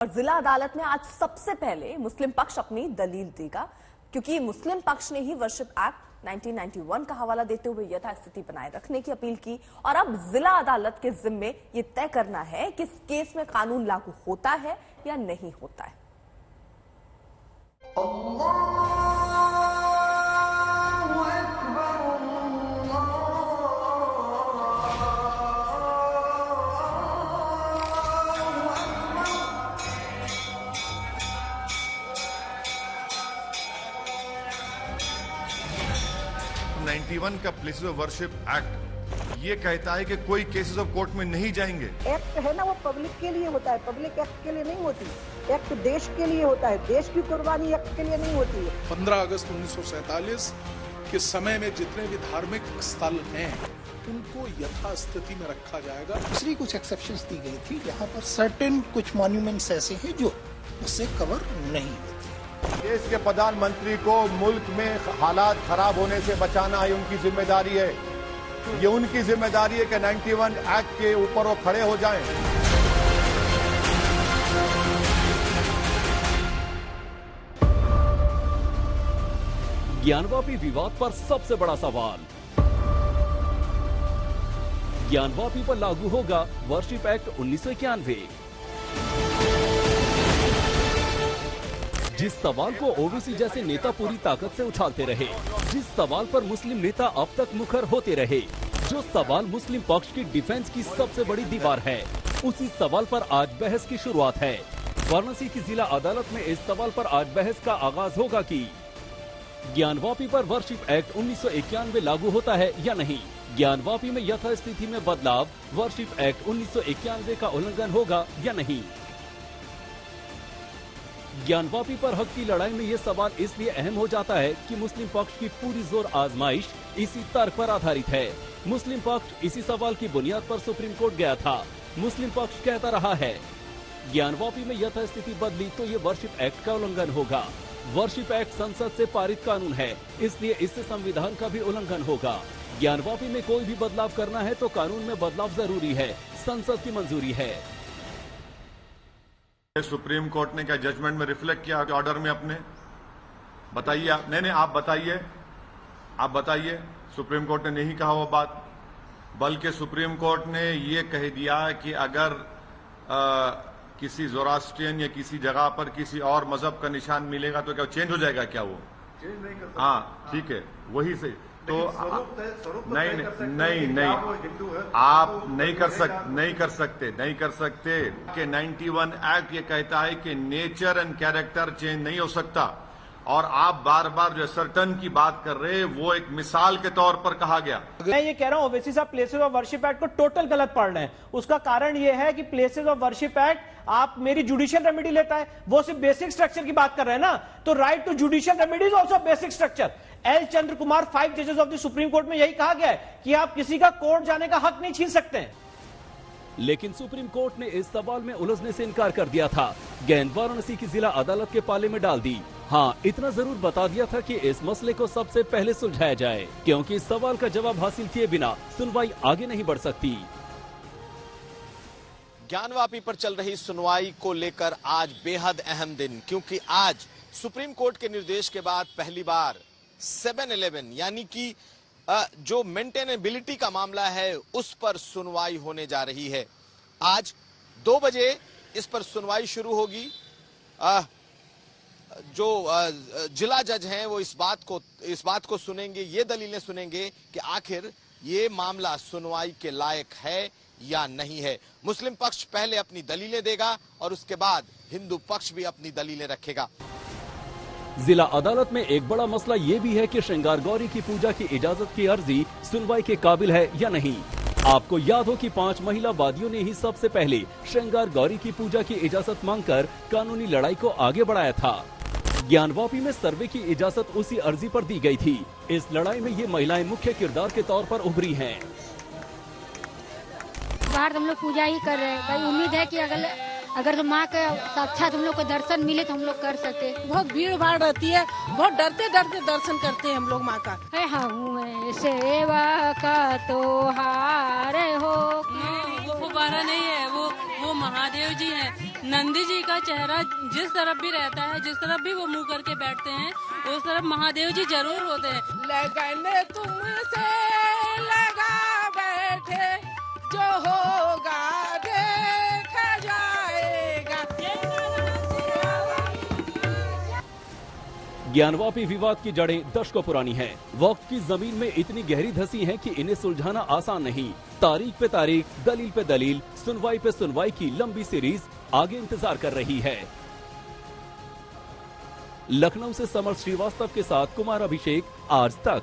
और जिला अदालत में आज सबसे पहले मुस्लिम पक्ष अपनी दलील देगा, क्योंकि मुस्लिम पक्ष ने ही वर्शिप एक्ट 1991 का हवाला देते हुए यथास्थिति बनाए रखने की अपील की। और अब जिला अदालत के जिम्मे ये तय करना है कि इस केस में कानून लागू होता है या नहीं होता है। का प्लेसेस ऑफ वर्शिप एक्ट ये कहता है कि कोई केसेस ऑफ कोर्ट में नहीं जाएंगे। एक्ट है ना, वो पब्लिक के लिए होता है, पब्लिक एक्ट के लिए नहीं होती। एक्ट देश के लिए होता है, देश की कुर्बानी एक्ट के लिए नहीं होती है। 15 अगस्त 1947 के समय में जितने भी धार्मिक स्थल हैं उनको यथास्थिति में रखा जाएगा। दूसरी कुछ एक्सेप्शंस दी गई थी जहाँ पर सर्टेन कुछ मॉन्यूमेंट्स ऐसे हैं जो उससे कवर नहीं होते। देश के प्रधानमंत्री को मुल्क में हालात खराब होने से बचाना ये उनकी जिम्मेदारी है। ये उनकी जिम्मेदारी है कि 91 एक्ट के ऊपर वो खड़े हो जाएं। ज्ञानवापी विवाद पर सबसे बड़ा सवाल, ज्ञानवापी पर लागू होगा वर्शिप एक्ट 1991? जिस सवाल को ओवैसी जैसे नेता पूरी ताकत से उछालते रहे, जिस सवाल पर मुस्लिम नेता अब तक मुखर होते रहे, जो सवाल मुस्लिम पक्ष की डिफेंस की सबसे बड़ी दीवार है, उसी सवाल पर आज बहस की शुरुआत है। वाराणसी की जिला अदालत में इस सवाल पर आज बहस का आगाज होगा कि ज्ञानवापी पर वर्शिप एक्ट 1991 लागू होता है या नहीं। ज्ञानवापी में यथास्थिति में बदलाव वर्शिप एक्ट 1991 का उल्लंघन होगा या नहीं। ज्ञानवापी पर हक की लड़ाई में ये सवाल इसलिए अहम हो जाता है कि मुस्लिम पक्ष की पूरी जोर आजमाइश इसी तर्क पर आधारित है। मुस्लिम पक्ष इसी सवाल की बुनियाद पर सुप्रीम कोर्ट गया था। मुस्लिम पक्ष कहता रहा है ज्ञानवापी में यथास्थिति बदली तो ये वर्शिप एक्ट का उल्लंघन होगा। वर्शिप एक्ट संसद से पारित कानून है, इसलिए इससे संविधान का भी उल्लंघन होगा। ज्ञानवापी में कोई भी बदलाव करना है तो कानून में बदलाव जरूरी है, संसद की मंजूरी है। सुप्रीम कोर्ट ने क्या जजमेंट में रिफ्लेक्ट किया ऑर्डर में अपने? बताइए आप। नहीं, आप बताइए। सुप्रीम कोर्ट ने नहीं कहा वो बात, बल्कि सुप्रीम कोर्ट ने ये कह दिया कि अगर किसी ज़ोरास्ट्रियन या किसी जगह पर किसी और मजहब का निशान मिलेगा तो क्या चेंज हो जाएगा? क्या वो चेंज नहीं कर सकते? हाँ, ठीक है, वही से तो नहीं, आप नहीं कर सकते कि 91 एक्ट ये कहता है कि नेचर एंड कैरेक्टर चेंज नहीं हो सकता। और आप बार बार जो सर्टन की बात कर रहे हैं वो एक मिसाल के तौर पर कहा गया। मैं ये कह रहा हूं ओवैसी साहब प्लेसेस ऑफ वर्शिप एक्ट को टोटल गलत पढ़ रहे हैं। उसका कारण ये है कि प्लेसेस ऑफ वर्शिप एक्ट आप मेरी जुडिशियल रेमेडी लेता है, वो सिर्फ बेसिक स्ट्रक्चर की बात कर रहे हैं ना, तो right to judicial remedy is also basic structure. L Chandra Kumar 5 जजेस ऑफ द सुप्रीम कोर्ट में यही कहा गया है कि आप किसी का कोर्ट जाने का हक नहीं छीन सकते हैं। लेकिन सुप्रीम कोर्ट ने इस सवाल में उलझने से इनकार कर दिया था। गेंद वाराणसी की जिला अदालत के पाले में डाल दी। हाँ, इतना जरूर बता दिया था कि इस मसले को सबसे पहले सुलझाया जाए, क्योंकि इस सवाल का जवाब हासिल किए बिना सुनवाई आगे नहीं बढ़ सकती। ज्ञानवापी पर चल रही सुनवाई को लेकर आज बेहद अहम दिन, क्योंकि आज सुप्रीम कोर्ट के निर्देश के बाद पहली बार 7-11 यानी कि जो मेंटेनेबिलिटी का मामला है उस पर सुनवाई होने जा रही है। आज 2 बजे इस पर सुनवाई शुरू होगी। जो जिला जज हैं वो इस बात को सुनेंगे, ये दलीलें सुनेंगे कि आखिर ये मामला सुनवाई के लायक है या नहीं है। मुस्लिम पक्ष पहले अपनी दलीलें देगा और उसके बाद हिंदू पक्ष भी अपनी दलीलें रखेगा। जिला अदालत में एक बड़ा मसला ये भी है कि श्रृंगार गौरी की पूजा की इजाजत की अर्जी सुनवाई के काबिल है या नहीं। आपको याद हो कि 5 महिला वादियों ने ही सबसे पहले श्रृंगार गौरी की पूजा की इजाजत मांगकर कानूनी लड़ाई को आगे बढ़ाया था। ज्ञानवापी में सर्वे की इजाजत उसी अर्जी पर दी गई थी। इस लड़ाई में ये महिलाएं मुख्य किरदार के तौर पर उभरी हैं। बाहर हम लोग पूजा ही कर रहे हैं भाई, उम्मीद है कि अगर तो माँ का साक्षात हम लोग को दर्शन मिले तो हम लोग कर सके। बहुत भीड़ भाड़ रहती है, बहुत डरते डरते दर्शन करते हैं हम लोग माँ का। हम सेवा का त्योहार हो। वो फुब्बारा नहीं है, वो महादेव जी हैं। नंदी जी का चेहरा जिस तरफ भी रहता है, जिस तरफ भी वो मुंह करके बैठते हैं, उस तरफ महादेव जी जरूर होते हैं। लगन तुमसे लगा बैठे, जो होगा देखा जाएगा। ज्ञानवापी विवाद की जड़ें दशकों पुरानी हैं। वक्त की जमीन में इतनी गहरी धंसी हैं कि इन्हें सुलझाना आसान नहीं। तारीख पे तारीख, दलील पे दलील, सुनवाई पे सुनवाई की लंबी सीरीज आगे इंतजार कर रही है। लखनऊ से समर श्रीवास्तव के साथ कुमार अभिषेक, आज तक।